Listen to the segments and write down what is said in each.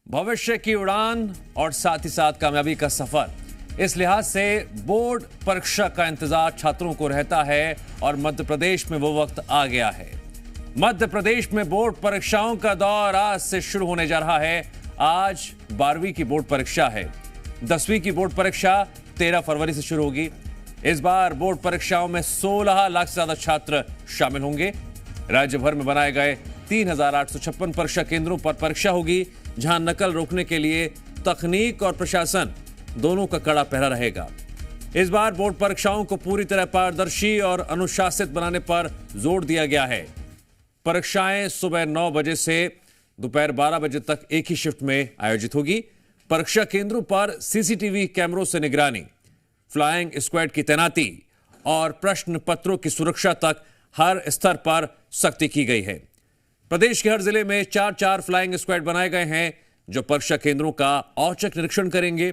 भविष्य की उड़ान और साथ ही साथ कामयाबी का सफर, इस लिहाज से बोर्ड परीक्षा का इंतजार छात्रों को रहता है और मध्य प्रदेश में वो वक्त आ गया है। मध्य प्रदेश में बोर्ड परीक्षाओं का दौर आज से शुरू होने जा रहा है। आज 12वीं की बोर्ड परीक्षा है। 10वीं की बोर्ड परीक्षा 13 फरवरी से शुरू होगी। इस बार बोर्ड परीक्षाओं में 16 लाख से ज्यादा छात्र शामिल होंगे। राज्य भर में बनाए गए 3,856 परीक्षा केंद्रों पर परीक्षा होगी, जहां नकल रोकने के लिए तकनीक और प्रशासन दोनों का कड़ा पहरा रहेगा। इस बार बोर्ड परीक्षाओं को पूरी तरह पारदर्शी और अनुशासित बनाने पर जोर दिया गया है। परीक्षाएं सुबह 9 बजे से दोपहर 12 बजे तक एक ही शिफ्ट में आयोजित होगी। परीक्षा केंद्रों पर सीसीटीवी कैमरों से निगरानी, फ्लाइंग स्क्वाड की तैनाती और प्रश्न पत्रों की सुरक्षा तक हर स्तर पर सख्ती की गई है। प्रदेश के हर जिले में 4-4 फ्लाइंग स्क्वाड बनाए गए हैं, जो परीक्षा केंद्रों का औचक निरीक्षण करेंगे।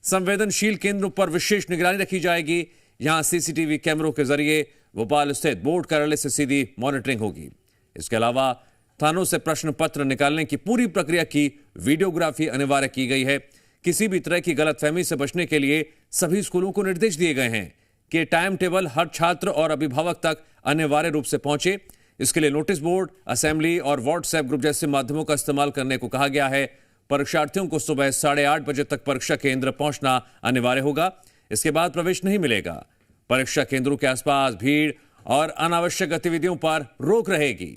संवेदनशील केंद्रों पर विशेष निगरानी रखी जाएगी। यहां सीसीटीवी कैमरों के जरिए भोपाल स्थित बोर्ड कार्यालय से सीधी मॉनिटरिंग होगी। इसके अलावा थानों से प्रश्न पत्र निकालने की पूरी प्रक्रिया की वीडियोग्राफी अनिवार्य की गई है। किसी भी तरह की गलतफहमी से बचने के लिए सभी स्कूलों को निर्देश दिए गए हैं कि टाइम टेबल हर छात्र और अभिभावक तक अनिवार्य रूप से पहुंचे। इसके लिए नोटिस बोर्ड, असेंबली और व्हाट्सएप ग्रुप जैसे माध्यमों का इस्तेमाल करने को कहा गया है। परीक्षार्थियों को सुबह 8:30 बजे तक परीक्षा केंद्र पहुंचना अनिवार्य होगा। इसके बाद प्रवेश नहीं मिलेगा। परीक्षा केंद्रों के आसपास भीड़ और अनावश्यक गतिविधियों पर रोक रहेगी।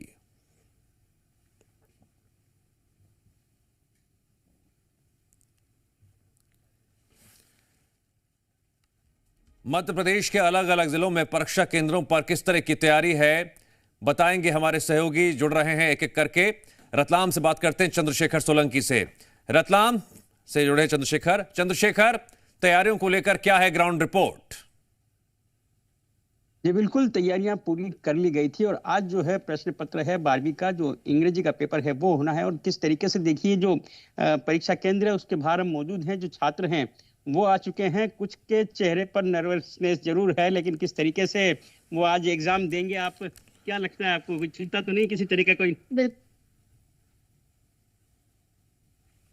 मध्य प्रदेश के अलग अलग जिलों में परीक्षा केंद्रों पर किस तरह की तैयारी है, बताएंगे हमारे सहयोगी। जुड़ रहे हैं एक एक करके। रतलाम से बात करते हैं चंद्रशेखर सोलंकी से। रतलाम से जुड़े चंद्रशेखर, तैयारियों को लेकर क्या है ग्राउंड रिपोर्ट? जी बिल्कुल, तैयारियां पूरी कर ली गई थी और आज जो है प्रश्न पत्र है 12वीं का, जो अंग्रेजी का पेपर है वो होना है। और किस तरीके से देखिए, जो परीक्षा केंद्र है उसके बाहर हम मौजूद हैं, जो छात्र हैं वो आ चुके हैं। कुछ के चेहरे पर नर्वसनेस जरूर है, लेकिन किस तरीके से वो आज एग्जाम देंगे, आप क्या लगता है आपको? कोई चिंता तो नहीं किसी तरीके कोई?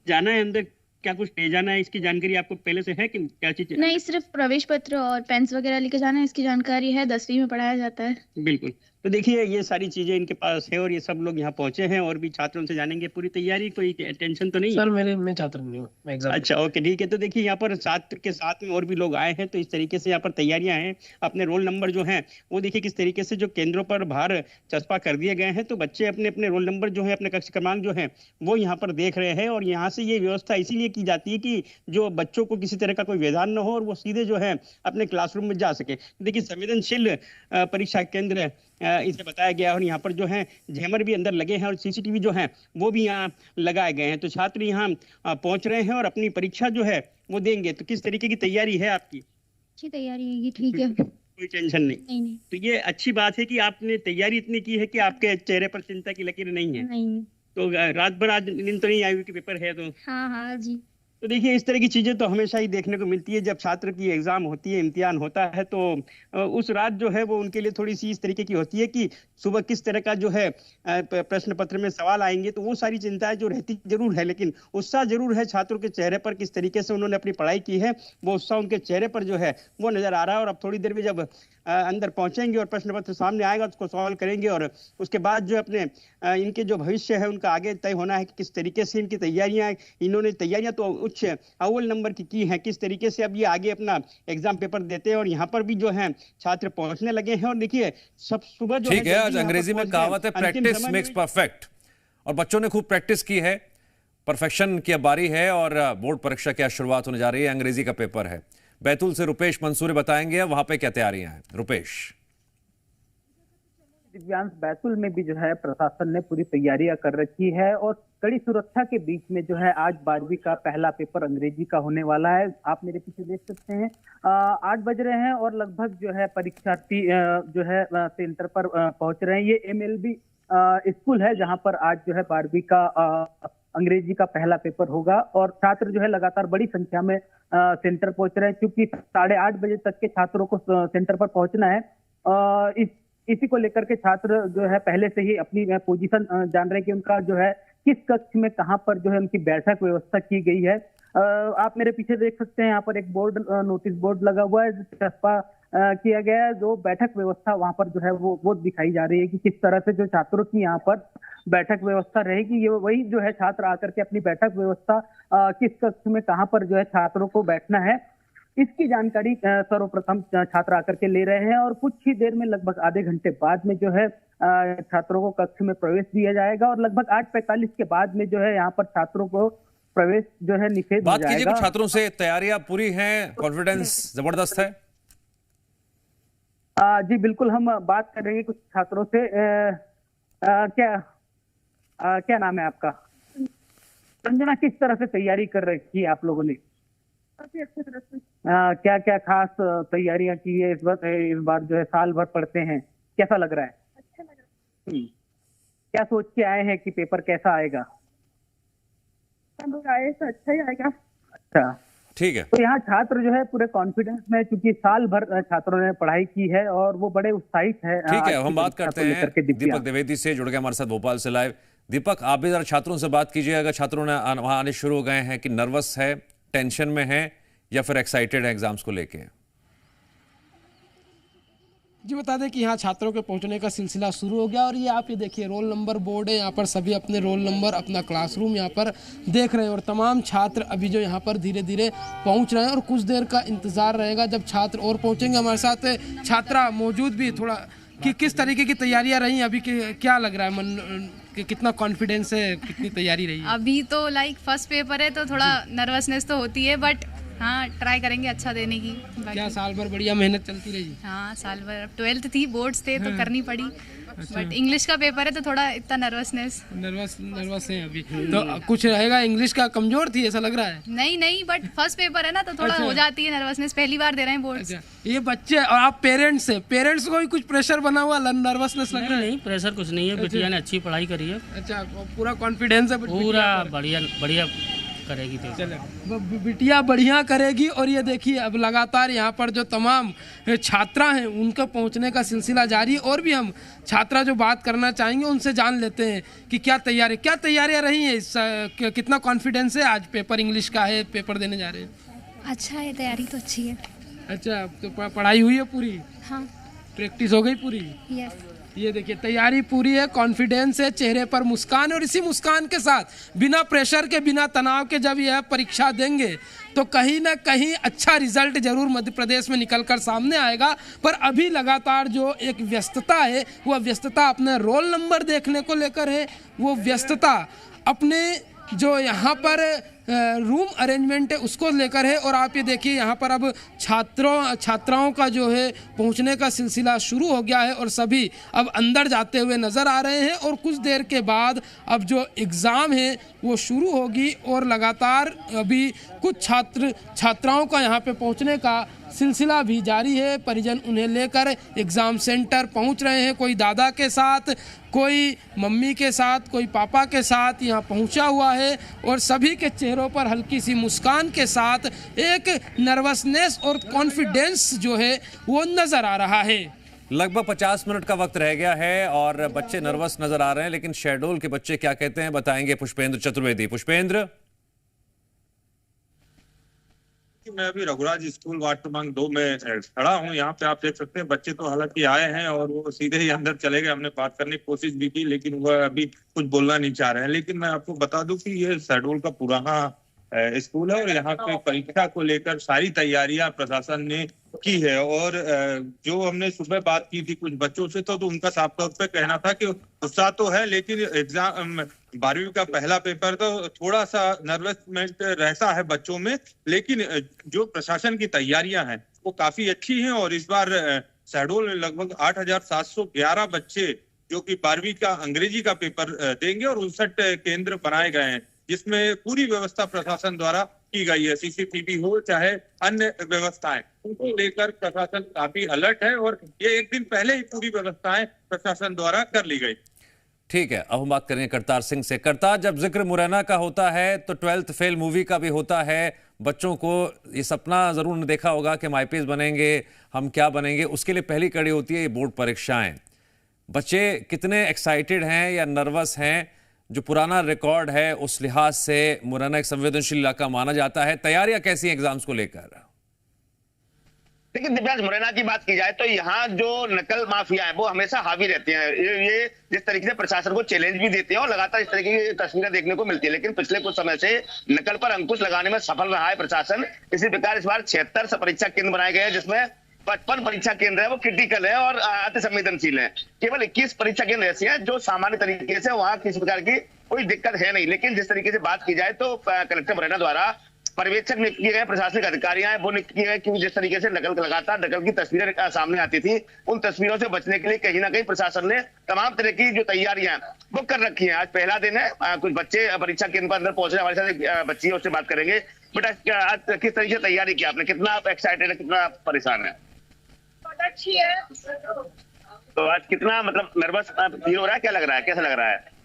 जाना है अंदर, क्या कुछ ले जाना है, इसकी जानकारी आपको पहले से है कि क्या चीज? नहीं, सिर्फ प्रवेश पत्र और पेन्स वगैरह लेके जाना है, इसकी जानकारी है। 10वीं में पढ़ाया जाता है। बिल्कुल, तो देखिए ये सारी चीजें इनके पास है और ये सब लोग यहाँ पहुंचे हैं और भी छात्रों से जानेंगे पूरी तैयारी। कोई टेंशन तो नहीं? सर मैं छात्र नहीं हूँ, मैं एग्जाम। अच्छा, ओके, ठीक है। तो देखिए यहाँ पर छात्र के साथ में और भी लोग आए हैं, तो इस तरीके से यहाँ पर तैयारियां हैं। अपने रोल नंबर जो हैं वो देखिए किस तरीके से जो केंद्रों पर बाहर चस्पा कर दिए गए हैं, तो बच्चे अपने अपने रोल नंबर जो है, अपने कक्ष क्रमांक जो है वो यहाँ पर देख रहे हैं। और यहाँ से ये व्यवस्था इसीलिए की जाती है कि जो बच्चों को किसी तरह का कोई व्यवधान न हो और वो सीधे जो है अपने क्लासरूम में जा सके। देखिए संवेदनशील परीक्षा केंद्र इसे बताया गया और यहाँ पर जो है जैमर भी अंदर लगे हैं और सीसीटीवी जो है वो भी यहाँ लगाए गए हैं। तो छात्र यहाँ पहुंच रहे हैं और अपनी परीक्षा जो है वो देंगे। तो किस तरीके की तैयारी है आपकी? अच्छी तैयारी है, ठीक है, कोई टेंशन नहीं? नहीं। तो ये अच्छी बात है कि आपने तैयारी इतनी की है कि आपके चेहरे पर चिंता की लकीर नहीं है। नहीं। तो रात भर आज नींद तो नहीं आई हुई कि पेपर है तो? हाँ जी। तो देखिए इस तरह की चीजें तो हमेशा ही देखने को मिलती है। जब छात्र की एग्जाम होती है, इम्तिहान होता है, तो उस रात जो है वो उनके लिए थोड़ी सी इस तरीके की होती है कि सुबह किस तरह का जो है प्रश्न पत्र में सवाल आएंगे। तो वो सारी चिंताएं जो रहती जरूर है, लेकिन उत्साह जरूर है छात्रों के चेहरे पर। किस तरीके से उन्होंने अपनी पढ़ाई की है वो उत्साह उनके चेहरे पर जो है वो नजर आ रहा है। और अब थोड़ी देर में जब अंदर पहुंचेंगे और प्रश्न पत्र सामने आएगा उसको सॉल्व करेंगे और उसके बाद जो अपने इनके जो भविष्य है उनका आगे तय होना है कि किस तरीके से इनकी तैयारियां, इन्होंने तैयारियां तो उच्च अव्वल नंबर की हैं, किस तरीके से अब ये आगे अपना एग्जाम पेपर देते हैं। और यहाँ पर भी जो है छात्र पहुंचने लगे हैं। और देखिए सब सुबह जो ठीक है, आज अंग्रेजी में कहावत है प्रैक्टिस मेक्स परफेक्ट, और बच्चों ने खूब प्रैक्टिस की है। परफेक्शन की अब बारी है और बोर्ड परीक्षा की शुरुआत होने जा रही है। अंग्रेजी का पेपर है। बैतूल से रुपेश मंसूरी बताएंगे वहां पे क्या तैयारियां हैं। रुपेश। दिव्यांश बैतूल में भी जो है प्रशासन ने पूरी तैयारियां कर रखी है और कड़ी सुरक्षा के बीच में जो है आज 12वीं का पहला पेपर अंग्रेजी का होने वाला है। आप मेरे पीछे देख सकते हैं 8 बज रहे हैं और लगभग जो है परीक्षार्थी जो है सेंटर पर पहुंच रहे हैं। ये MLB स्कूल है जहां पर आज जो है 12वीं का अंग्रेजी का पहला पेपर होगा और छात्र जो है लगातार बड़ी संख्या में सेंटर पहुंच रहे हैं, क्योंकि 8:30 बजे तक के छात्रों को सेंटर पर पहुंचना है। इसी को लेकर के छात्र जो है पहले से ही अपनी पोजीशन जान रहे हैं कि उनका जो है किस कक्ष में कहां पर जो है उनकी बैठक व्यवस्था की गई है। आप मेरे पीछे देख सकते हैं यहाँ पर एक बोर्ड, नोटिस बोर्ड लगा हुआ है, चस्पा किया गया है। जो बैठक व्यवस्था वहां पर जो है वो दिखाई जा रही है कि किस तरह से जो छात्रों की यहाँ पर बैठक व्यवस्था रहेगी। ये वही जो है छात्र आकर के अपनी बैठक व्यवस्था किस कक्ष में कहां पर जो है छात्रों को बैठना है, इसकी जानकारी सर्वप्रथम छात्र आकर के ले रहे हैं और कुछ ही देर में लगभग आधे घंटे बाद में जो है छात्रों को कक्ष में प्रवेश दिया जाएगा और लगभग 8:45 के बाद में जो है यहाँ पर छात्रों को प्रवेश जो है निषेध हो जाएगा। बात कीजिए छात्रों से, तैयारियां पूरी हैं, कॉन्फिडेंस जबरदस्त है? जी बिल्कुल, हम बात करेंगे कुछ छात्रों से। क्या नाम है आपका? संजना, किस तरह से तैयारी कर रखी है आप लोगों ने? काफी अच्छी तरह से। क्या क्या खास तैयारियां की है इस बार जो है साल भर पढ़ते हैं, कैसा लग रहा है? अच्छा लग रहा है। क्या सोच के आए हैं कि पेपर कैसा आएगा? आए तो अच्छा ही आएगा। अच्छा, ठीक है। तो यहाँ छात्र जो है पूरे कॉन्फिडेंस में, क्योंकि साल भर छात्रों ने पढ़ाई की है और वो बड़े उत्साहित है। ठीक है, हम बात करते हैं दीपक द्विवेदी से, जुड़ गए हमारे साथ भोपाल से लाइव। दीपक, आप भी जरा छात्रों से बात कीजिए, अगर छात्रों ने वहां आने शुरू हो गए हैं कि नर्वस है, टेंशन में है या फिर एक्साइटेड है एग्जाम्स को लेके? जी बता दें कि यहाँ छात्रों के पहुँचने का सिलसिला शुरू हो गया और ये आप ये देखिए रोल नंबर बोर्ड है, यहाँ पर सभी अपने रोल नंबर, अपना क्लासरूम यहाँ पर देख रहे हैं और तमाम छात्र अभी जो यहाँ पर धीरे धीरे पहुँच रहे हैं और कुछ देर का इंतज़ार रहेगा जब छात्र और पहुँचेंगे। हमारे साथ छात्रा मौजूद भी, थोड़ा कि किस तरीके की तैयारियां रही अभी, क्या लग रहा है मन कि कितना कॉन्फिडेंस है, कितनी तैयारी रही? अभी तो फर्स्ट पेपर है तो थोड़ा नर्वसनेस तो होती है, बट हाँ ट्राई करेंगे अच्छा देने की। क्या साल भर बढ़िया मेहनत चलती रही? हाँ साल भर, 12th थी, बोर्ड्स थे तो करनी पड़ी। बट इंग्लिश का पेपर है तो थोड़ा इतना नर्वस है अभी। तो कुछ रहेगा, इंग्लिश का कमजोर थी ऐसा लग रहा है? नहीं, बट फर्स्ट पेपर है ना तो थोड़ा हो जाती है नर्वसनेस, पहली बार दे रहे हैं बोर्ड्स। ये बच्चे और आप पेरेंट्स है, पेरेंट्स को भी कुछ प्रेशर बना हुआ, नर्वसनेस लग रहा है? नहीं, प्रेशर कुछ नहीं है, बिटिया ने अच्छी पढ़ाई करी है। अच्छा, पूरा कॉन्फिडेंस है? पूरा बढ़िया करेगी। तो चले, बिटिया बढ़िया करेगी। और ये देखिए अब लगातार यहाँ पर जो तमाम छात्रा हैं उनके पहुँचने का सिलसिला जारी है और भी हम छात्रा जो बात करना चाहेंगे उनसे जान लेते हैं कि क्या तैयारियाँ रही हैं, कितना कॉन्फिडेंस है? आज पेपर इंग्लिश का है, पेपर देने जा रहे हैं। अच्छा है, तैयारी तो अच्छी है। अच्छा, तो पढ़ाई हुई है पूरी? हाँ। प्रैक्टिस हो गई पूरी? यस। ये देखिए तैयारी पूरी है, कॉन्फिडेंस है, चेहरे पर मुस्कान है और इसी मुस्कान के साथ बिना प्रेशर के, बिना तनाव के जब यह परीक्षा देंगे तो कहीं ना कहीं अच्छा रिजल्ट जरूर मध्य प्रदेश में निकलकर सामने आएगा। पर अभी लगातार जो एक व्यस्तता है वह व्यस्तता अपने रोल नंबर देखने को लेकर है, वो व्यस्तता अपने जो यहाँ पर रूम अरेंजमेंट है उसको लेकर है। और आप ये देखिए यहाँ पर अब छात्राओं का जो है पहुँचने का सिलसिला शुरू हो गया है और सभी अब अंदर जाते हुए नज़र आ रहे हैं और कुछ देर के बाद अब जो एग्ज़ाम है वो शुरू होगी और लगातार अभी कुछ छात्राओं का यहाँ पे पहुँचने का सिलसिला भी जारी है। परिजन उन्हें लेकर एग्ज़ाम सेंटर पहुँच रहे हैं, कोई दादा के साथ, कोई मम्मी के साथ, कोई पापा के साथ यहाँ पहुँचा हुआ है और सभी के चेहरों पर हल्की सी मुस्कान के साथ एक नर्वसनेस और कॉन्फिडेंस जो है वो नज़र आ रहा है। लगभग 50 मिनट का वक्त रह गया है और बच्चे नर्वस नजर आ रहे हैं, लेकिन शहडोल के बच्चे क्या कहते हैं बताएंगे पुष्पेंद्र चतुर्वेदी। पुष्पेंद्र। मैं अभी रघुराज स्कूल वार्ड क्रमांक 2 में खड़ा हूँ। यहाँ पे आप देख सकते हैं बच्चे तो हालांकि आए हैं और वो सीधे ही अंदर चले गए। हमने बात करने की कोशिश भी की लेकिन वह अभी कुछ बोलना नहीं चाह रहे हैं। लेकिन मैं आपको बता दूं कि ये शहडोल का पुराना स्कूल है और यहाँ पे परीक्षा को लेकर सारी तैयारियां प्रशासन ने की है। और जो हमने सुबह बात की थी कुछ बच्चों से तो उनका साफ तौर पे कहना था कि उत्साह तो है लेकिन एग्जाम 12वीं का पहला पेपर तो थोड़ा सा नर्वसमेंट रहता है बच्चों में। लेकिन जो प्रशासन की तैयारियां हैं वो काफी अच्छी हैं और इस बार शहडोल में लगभग 8,711 बच्चे जो कि 12वीं का अंग्रेजी का पेपर देंगे और 59 केंद्र बनाए गए हैं, जिसमें पूरी व्यवस्था प्रशासन द्वारा की गई है। सीसीटीवी हो चाहे अन्य व्यवस्थाएं, उनको लेकर प्रशासन काफी अलर्ट है और ये एक दिन पहले ही पूरी व्यवस्थाएं प्रशासन द्वारा कर ली गई। ठीक है, अब हम बात करेंगे करतार सिंह से। करतार, जब जिक्र मुरैना का होता है तो 12th फेल मूवी का भी होता है। बच्चों को ये सपना जरूर ने देखा होगा कि हम आईपीएस बनेंगे, हम क्या बनेंगे, उसके लिए पहली कड़ी होती है ये बोर्ड परीक्षाएं। बच्चे कितने एक्साइटेड हैं या नर्वस हैं? जो पुराना रिकॉर्ड है उस लिहाज से मुरैना एक संवेदनशील इलाका माना जाता है, तैयारियां कैसी हैं एग्जाम्स को लेकर? लेकिन दिव्यांश, मुरैना की बात की जाए तो यहाँ जो नकल माफिया है वो हमेशा हावी रहते हैं। ये जिस तरीके से प्रशासन को चैलेंज भी देते हैं और लगातार इस तरीके की तस्वीरें देखने को मिलती है, लेकिन पिछले कुछ समय से नकल पर अंकुश लगाने में सफल रहा है प्रशासन। इसी प्रकार इस बार 76 परीक्षा केंद्र बनाए गए हैं, जिसमें 55 परीक्षा केंद्र है वो क्रिटिकल है और अति संवेदनशील है। केवल 21 परीक्षा केंद्र ऐसे हैं जो सामान्य तरीके से वहां किसी प्रकार की कोई दिक्कत है नहीं। लेकिन जिस तरीके से बात की जाए तो कलेक्टर मुरैना द्वारा पर्यवेक्षक नियुक्त किए गए, प्रशासनिक अधिकारियां हैं वो नियुक्त किए गए, क्योंकि जिस तरीके से लगातार नकल की तस्वीरें सामने आती थी, उन तस्वीरों से बचने के लिए कहीं ना कहीं प्रशासन ने तमाम तरह की जो तैयारियां वो कर रखी हैं। आज पहला दिन है, कुछ बच्चे परीक्षा केंद्र पर अंदर पहुंचे, हमारे साथ बच्ची है, उससे बात करेंगे। बेटा, आज किस तरीके से तैयारी की आपने, कितना आप एक्साइटेड है, कितना परेशान है? अच्छी है। तो आज कितना मतलब नर्वस फील हो रहा है, क्या लग रहा है, कैसा लग रहा है?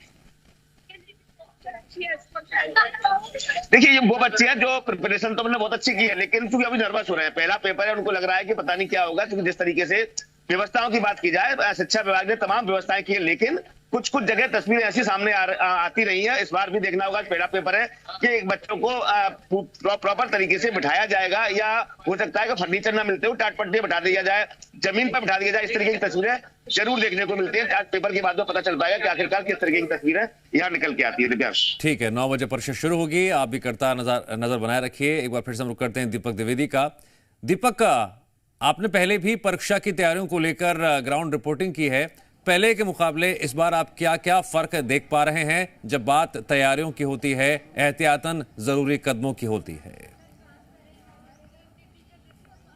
देखिए, ये वो बच्चे हैं जो प्रिपरेशन तो हमने बहुत अच्छी की है, लेकिन क्योंकि अभी नर्वस हो रहे हैं, पहला पेपर है, उनको लग रहा है कि पता नहीं क्या होगा। क्योंकि जिस तरीके से व्यवस्थाओं की बात की जाए, शिक्षा विभाग ने तमाम व्यवस्थाएं की है, लेकिन कुछ जगह तस्वीरें ऐसी सामने आती रही है। इस बार भी देखना होगा, पहला पेपर है कि बच्चों को प्रॉपर तरीके से बिठाया जाएगा, या हो सकता है कि फर्नीचर ना मिलते हो टाट पट्टी बिठा दिया जाए, जमीन पर बिठा दिया जाए। इस तरीके की तस्वीरें जरूर देखने को मिलती है। आज पेपर के बाद में पता चल पाएगा कि आखिरकार किस तरीके की तस्वीरें यहाँ निकल के आती है। दिव्यांश, ठीक है, 9 बजे परीक्षा शुरू होगी, आप भी करता नजर बनाए रखिए। एक बार फिर से हम रुक करते हैं दीपक द्विवेदी का। दीपक, आपने पहले भी परीक्षा की तैयारियों को लेकर ग्राउंड रिपोर्टिंग की है, पहले के मुकाबले इस बार आप क्या क्या फर्क देख पा रहे हैं जब बात तैयारियों की होती है, एहतियातन जरूरी कदमों की होती है?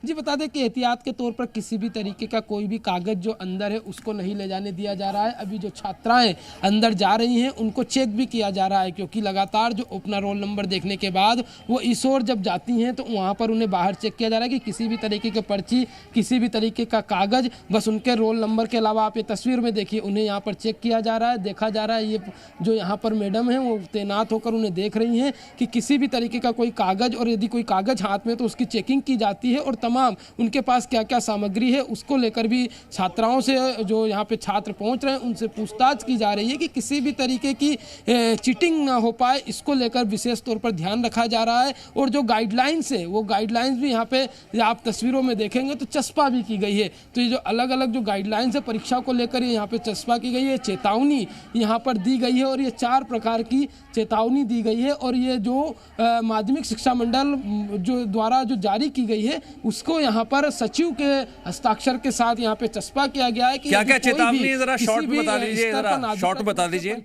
जी, बता दें कि एहतियात के तौर पर किसी भी तरीके का कोई भी कागज़ जो अंदर है उसको नहीं ले जाने दिया जा रहा है। अभी जो छात्राएं अंदर जा रही हैं उनको चेक भी किया जा रहा है, क्योंकि लगातार जो अपना रोल नंबर देखने के बाद वो इस ओर जब जाती हैं तो वहाँ पर उन्हें बाहर चेक किया जा रहा है कि किसी भी तरीके की पर्ची, किसी भी तरीके का कागज़, बस उनके रोल नंबर के अलावा आप ये तस्वीर में देखिए, उन्हें यहाँ पर चेक किया जा रहा है, देखा जा रहा है। ये जो यहाँ पर मैडम है वो तैनात होकर उन्हें देख रही हैं कि किसी भी तरीके का कोई कागज़, और यदि कोई कागज़ हाथ में तो उसकी चेकिंग की जाती है, और तमाम उनके पास क्या क्या सामग्री है उसको लेकर भी छात्राओं से, जो यहाँ पे छात्र पहुँच रहे हैं, उनसे पूछताछ की जा रही है कि किसी भी तरीके की चीटिंग ना हो पाए। इसको लेकर विशेष तौर पर ध्यान रखा जा रहा है। और जो गाइडलाइंस है वो गाइडलाइंस भी यहाँ पे आप तस्वीरों में देखेंगे तो चस्पा भी की गई है। तो ये जो अलग अलग जो गाइडलाइंस है परीक्षा को लेकर यहाँ पे चस्पा की गई है, चेतावनी यहाँ पर दी गई है, और ये 4 प्रकार की चेतावनी दी गई है। और ये जो माध्यमिक शिक्षा मंडल जो द्वारा जो जारी की गई है उसको यहाँ पर सचिव के हस्ताक्षर के साथ यहाँ पे चस्पा किया गया है कि क्या क्या चेतावनी है, जरा शॉर्ट में बता दीजिए, जरा शॉर्ट में बता दीजिए।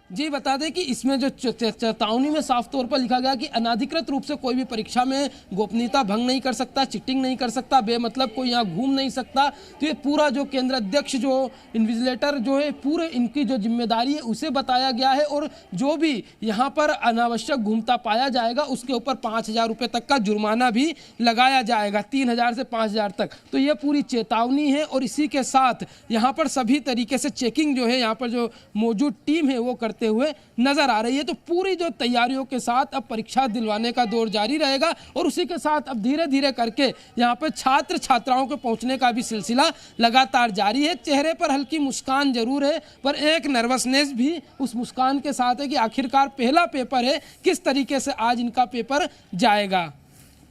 जी, बता दें कि इसमें जो चेतावनी में साफ तौर पर लिखा गया कि अनाधिकृत रूप से कोई भी परीक्षा में गोपनीयता भंग नहीं कर सकता, चीटिंग नहीं कर सकता, बेमतलब कोई यहाँ घूम नहीं सकता। तो ये पूरा जो केंद्र अध्यक्ष, जो इन्विजिलेटर जो है, पूरे इनकी जो जिम्मेदारी है उसे बताया गया है। और जो भी यहाँ पर अनावश्यक घूमता पाया जाएगा उसके ऊपर 5,000 रुपये तक का जुर्माना भी लगाया जाएगा, 3,000 से 5,000 तक। तो ये पूरी चेतावनी है। और इसी के साथ यहाँ पर सभी तरीके से चेकिंग जो है यहाँ पर जो मौजूद टीम है वो करते हुए नजर आ रही है। तो पूरी जो तैयारियों के साथ अब परीक्षा दिलवाने का दौर जारी रहेगा, और उसी के साथ अब धीरे धीरे करके यहाँ पर छात्र छात्राओं के पहुंचने का भी सिलसिला लगातार जारी है। चेहरे पर हल्की मुस्कान जरूर है, पर एक नर्वसनेस भी उस मुस्कान के साथ है कि आखिरकार पहला पेपर है, किस तरीके से आज इनका पेपर जाएगा।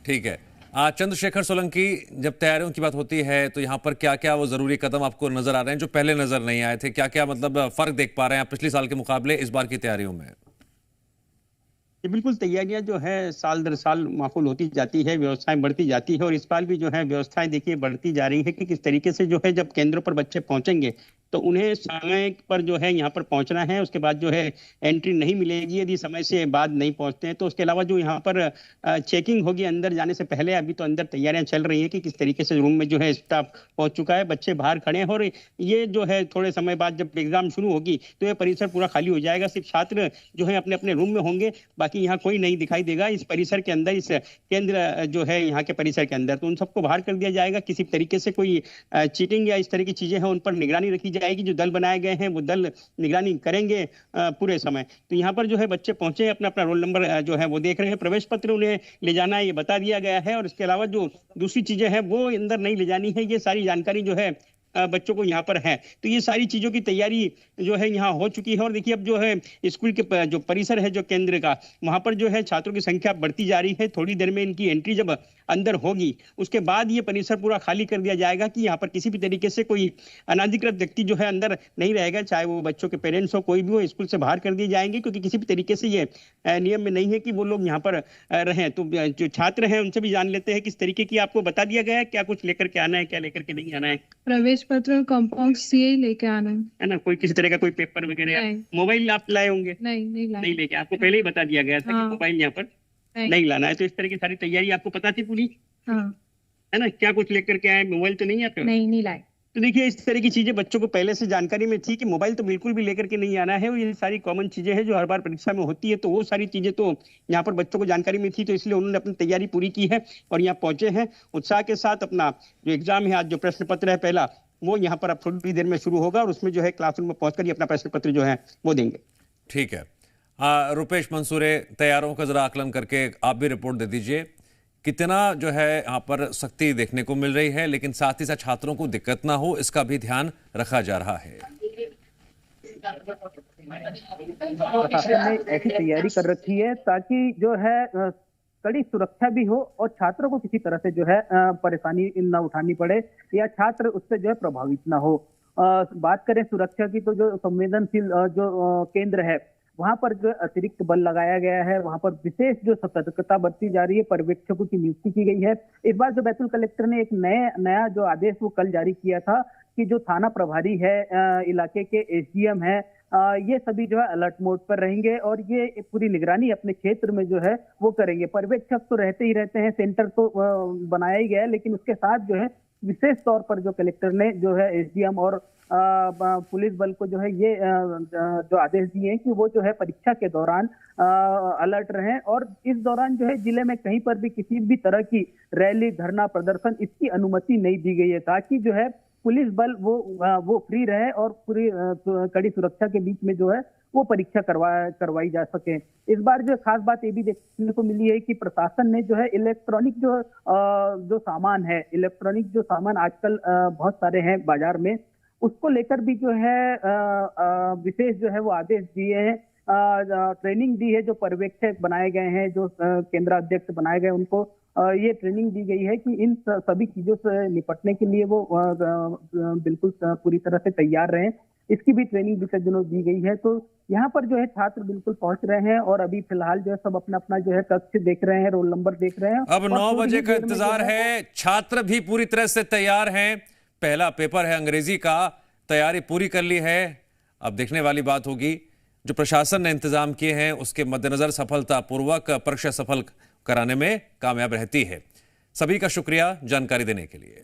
ठीक है, चंद्रशेखर सोलंकी, जब तैयारियों की बात होती है तो यहाँ पर क्या क्या वो जरूरी कदम आपको नजर आ रहे हैं जो पहले नजर नहीं आए थे? क्या क्या मतलब फर्क देख पा रहे हैं पिछले साल के मुकाबले इस बार की तैयारियों में? ये बिल्कुल तैयारियां जो है साल दर साल माकूल होती जाती है, व्यवस्थाएं बढ़ती जाती है। और इस बार भी जो है व्यवस्थाएं देखिए बढ़ती जा रही है कि किस तरीके से जो है जब केंद्रों पर बच्चे पहुंचेंगे तो उन्हें समय पर जो है यहाँ पर पहुंचना है। उसके बाद जो है एंट्री नहीं मिलेगी यदि समय से बाद नहीं पहुंचते हैं। तो उसके अलावा जो यहाँ पर चेकिंग होगी अंदर जाने से पहले, अभी तो अंदर तैयारियां चल रही हैं कि किस तरीके से रूम में जो है स्टाफ पहुंच चुका है, बच्चे बाहर खड़े हैं। और ये जो है थोड़े समय बाद जब एग्जाम शुरू होगी तो ये परिसर पूरा खाली हो जाएगा, सिर्फ छात्र जो है अपने अपने रूम में होंगे, बाकी यहाँ कोई नहीं दिखाई देगा इस परिसर के अंदर, इस केंद्र जो है यहाँ के परिसर के अंदर। तो उन सबको बाहर कर दिया जाएगा। किसी तरीके से कोई चीटिंग या इस तरह की चीजें हैं उन पर निगरानी रखी जाएगी। जो दल बनाए गए हैं वो दल निगरानी करेंगे पूरे समय। तो यहाँ पर जो है बच्चे पहुंचे, अपना अपना रोल नंबर जो है वो देख रहे हैं, प्रवेश पत्र उन्हें ले जाना है ये बता दिया गया है। और इसके अलावा जो दूसरी चीजें हैं वो अंदर नहीं ले जानी है, ये सारी जानकारी जो है बच्चों को यहाँ पर है। तो ये सारी चीजों की तैयारी जो है यहाँ हो चुकी है। और देखिए अब जो है स्कूल के जो परिसर है जो केंद्र का, वहां पर जो है छात्रों की संख्या बढ़ती जा रही है। थोड़ी देर में इनकी एंट्री जब अंदर होगी उसके बाद ये परिसर पूरा खाली कर दिया जाएगा कि यहाँ पर किसी भी तरीके से कोई अनाधिकृत व्यक्ति जो है अंदर नहीं रहेगा, चाहे वो बच्चों के पेरेंट्स हो कोई भी हो, स्कूल से बाहर कर दिए जाएंगे। क्योंकि किसी भी तरीके से ये नियम में नहीं है कि वो लोग यहाँ पर रहें। तो जो छात्र हैं उनसे भी जान लेते हैं किस तरीके की आपको बता दिया गया है, क्या कुछ लेकर के आना है, क्या लेकर के नहीं आना है। प्रवेश पत्र कंपाउंड सीए लेके आना है ना, कोई किसी तरह का कोई पेपर वगैरह। मोबाइल आप लाए होंगे? नहीं लेके, आपको पहले ही बता दिया गया था कि मोबाइल यहाँ पर नहीं लाना है। तो इस तरह की सारी तैयारी आपको पता थी पूरी, है ना। क्या कुछ लेकर के आए? मोबाइल तो नहीं आते? नहीं लाए। तो देखिए इस तरह की चीजें बच्चों को पहले से जानकारी में थी कि मोबाइल तो बिल्कुल भी लेकर के नहीं आना है। और ये सारी कॉमन चीजें हैं जो हर बार परीक्षा में होती है। तो वो सारी चीजें तो यहाँ पर बच्चों को जानकारी में थी, तो इसलिए उन्होंने अपनी तैयारी पूरी की है और यहाँ पहुंचे हैं उत्साह के साथ। अपना जो एग्जाम है आज, जो प्रश्न पत्र है पहला, वो यहाँ पर अब थोड़ी देर में शुरू होगा और उसमें जो है क्लासरूम में पहुंचकर अपना प्रश्न पत्र जो है वो देंगे। ठीक है, रुपेश मंसूरे, तैयारों का जरा आकलन करके आप भी रिपोर्ट दे दीजिए, कितना जो है यहाँ पर सख्ती देखने को मिल रही है, लेकिन साथ ही साथ छात्रों को दिक्कत ना हो इसका भी ध्यान रखा जा रहा है। प्रशासन ने ऐसी तैयारी कर रखी है ताकि जो है कड़ी सुरक्षा भी हो और छात्रों को किसी तरह से जो है परेशानी न उठानी पड़े या छात्र उससे जो है प्रभावित ना हो। बात करें सुरक्षा की तो जो संवेदनशील जो केंद्र है वहां पर जो अतिरिक्त बल लगाया गया है, वहां पर विशेष जो सतर्कता बरती जा रही है, पर्यवेक्षकों की नियुक्ति की गई है। इस बार जो बैतूल कलेक्टर ने एक नया जो आदेश वो कल जारी किया था कि जो थाना प्रभारी है इलाके के एसडीएम है, ये सभी जो है अलर्ट मोड पर रहेंगे और ये पूरी निगरानी अपने क्षेत्र में जो है वो करेंगे। पर्यवेक्षक तो रहते ही रहते हैं, सेंटर तो बनाया ही गया है, लेकिन उसके साथ जो है विशेष तौर पर जो कलेक्टर ने जो है एसडीएम और पुलिस बल को जो है ये जो आदेश दिए हैं कि वो जो है परीक्षा के दौरान अलर्ट रहें और इस दौरान जो है जिले में कहीं पर भी किसी भी तरह की रैली, धरना, प्रदर्शन इसकी अनुमति नहीं दी गई है, ताकि जो है पुलिस बल वो फ्री रहे और पूरी कड़ी सुरक्षा के बीच में जो है वो परीक्षा करवाई जा सके। इस बार जो खास बात ये भी देखने को मिली है कि प्रशासन ने जो है इलेक्ट्रॉनिक जो सामान है, इलेक्ट्रॉनिक जो सामान आजकल बहुत सारे हैं बाजार में, उसको लेकर भी जो है विशेष जो है वो आदेश दिए हैं, ट्रेनिंग दी है। जो पर्यवेक्षक बनाए गए हैं, जो केंद्राध्यक्ष बनाए गए, उनको ये ट्रेनिंग दी गई है कि इन सभी चीजों से निपटने के लिए वो बिल्कुल पूरी तरह से तैयार रहें। इसकी भी ट्रेनिंग विशेषज्ञों दी गई है। तो यहाँ पर जो है छात्र बिल्कुल पहुंच रहे हैं और अभी फिलहाल जो है सब अपना अपना जो है कक्ष देख रहे हैं, रोल नंबर देख रहे हैं। अब 9 बजे का इंतजार है, छात्र भी पूरी तरह से तैयार हैं। पहला पेपर है अंग्रेजी का, तैयारी पूरी कर ली है। अब देखने वाली बात होगी जो प्रशासन ने इंतजाम किए हैं उसके मद्देनजर सफलतापूर्वक परीक्षा सफल कराने में कामयाब रहती है। सभी का शुक्रिया जानकारी देने के लिए।